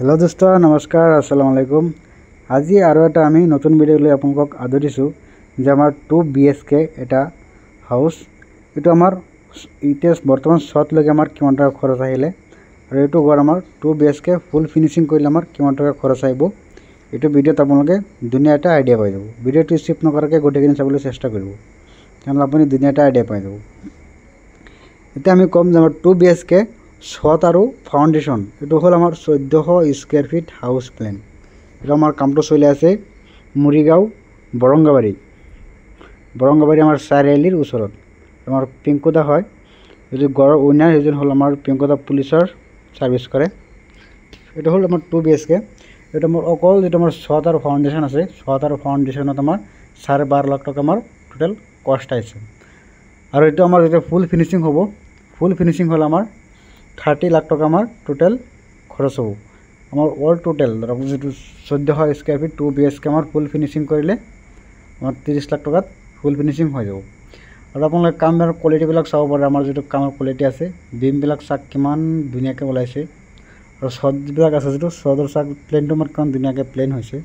Hello दोस्त नमस्कार अस्सलाम वालेकुम। आज और एट आमी नतुन भिडिओ लै आपलोक आदरिছোঁ जे आमार 2 BHK एटा हाउस एटु आमार इतिहास बर्तमान शॉट लगे आमार किमान टाका खरच आहिले और एटु घर आमार 2 BHK फुल फिनिशिंग करिले आमार किमान टाका खरच आइबो एटु भिडिओत आपलोके दुनिया एटा आइडिया पाइ जाबो। भिडिओटु स्किप नकराके गोटेखिनि चाबले चेष्टा करिब कारण आपुनि दुनिया एटा आइडिया पाइ जाबो। एटा आमी कम जे आमार 2 BHK छत और फाउंडेशन एटु हल आमार 1400 स्क्वायर फिट हाउस प्लान एटा आमार कामটো चलि आछे मुरिगाँव बरंगाबाड़ी आमार चारिआलिर ओसरत आमार पिंकुदा हय एटु गড়ৰ ओनार एजन हल आमार पिंकुदा पुलिसर सार्विस करे। एटु हल आमार 2 BHK एटु आमार अकल जेटु आमार छत और फाउंडेशन आछे छत और फाउंडेशनत आमार 12.5 लाख टाका आमार टोटल कस्ट आइছে और एटु आमार जेटा फुल फिनिशिंग हबो फुल फिनिशिंग हल आमार 30 लाख टाका आमार टोटल खरच हबो आमार ऑल टोटल जो 1400 स्क्वायर फिट 2 BHK आमार फुल फिनिशिंग करिले आमार 30 लाख टाकात फुल फिनिशिंग हो जाबो। और आपनलोके काমৰ क्वालिटी बिलाक চাব পাৰে आमार जेटु काমৰ क्वालिटी আছে बीम बिलाक साक किमान धुनियाके ওলাইছে और छत बिलाक আছে जेटु छतर साक प्लेनটো आमार किमान धुनियाके प्लेन হৈছে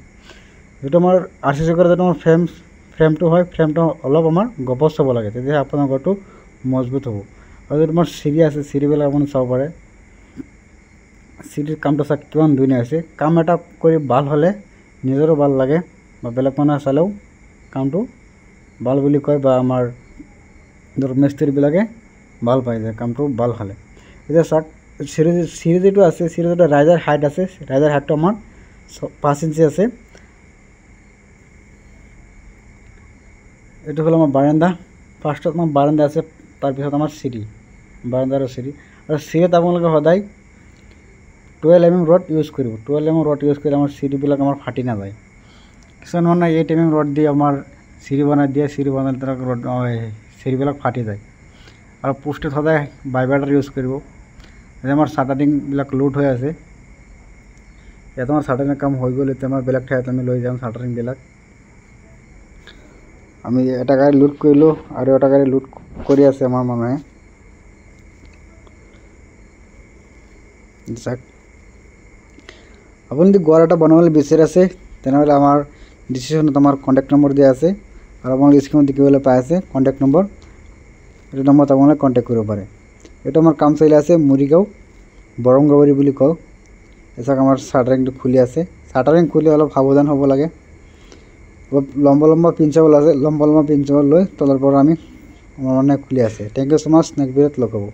जेटु आमार RCC কৰে जेटु आमार फ्रेमটো হয় फ्रेमটো অলপ आमार গপচ হ'ব লাগে তেতিয়া আপোনাৰ ঘৰটো মজবুত হ'ব। और जो आमार सीढ़ी আছে सीढ़ी बिलाक आपन চাব পাৰে सीढ़ीर कामটো साक किमान धुनिया হৈছে काम এটা কৰি ভাল হলে নিজৰো ভাল লাগে বা বেলেগ মানুহে চালেও कामটো ভাল বুলি কয় বা আমাৰ ধৰ মিস্ত্ৰী বিলাকে ভাল পায় যে कामটো ভাল হলে। এটা সাক सीढ़ी যেটো আছে सीढ़ी যেটো রাইজার হাইট আছে রাইজার হাইটটো আমাৰ 5 ইঞ্চি আছে। এটো হলো আমাৰ বাৰান্দা ফাৰ্স্টত আমাৰ বারান্দা আছে तार पिছত आमार सीढ़ी बारान्दार सीढ़ी और सीढ़ीत आपलोके सदाय 12 mm रड यूज करिब 12 mm रड यूज करिले आमार सीढ़ी बिलाक आमार फाटी ना जाय किसान माने 8 mm रड दिए आमार सीढ़ी बनाय दिए सीढ़ी बनाले तार रड सीढ़ी बिलाक फाटी जाय और पोस्टे सदाय वाइब्रेटर यूज करिब जे आमार शाटारिंग बिलाक लूट होय आछे एत आमार शाटारिंग काम होय गले ते आमार बेलेग ठायत आमी লৈ যাম शाटारिंग बिलाक आमी এটা গাড়ি লুট করিলো আর এটা গাড়ি লুট করি আছে আমার মনে যাক আপনি যদি গড়াটা বানাবলে বিচার আছে তেনহলে আমার ডিসক্রিপশনত আমার কন্টাক্ট নম্বর দেয়া আছে আর আপনার স্ক্রিনে দেখিবলে পাই আছে কন্টাক্ট নম্বর এটা নম্বর আপনারা কন্টাক্ট করতে পারে। এটা আমার কাম চলি আছে মুরিগাঁও বরংগাবাড়ি বুলি কও এসাক আমার শাটারিংটো খুলি আছে শাটারিং খুলি অলপ সাবধান হ'ব লাগে লম্বা লম্বা পিঞ্চাবল আছে লম্বা লম্বা পিঞ্চাবল লৈ তলাৰ পৰা আমি আমার মনে খুলি আছে। থ্যাংক ইউ সো মাচ নেক্সট ভিডিওত লগ পাব।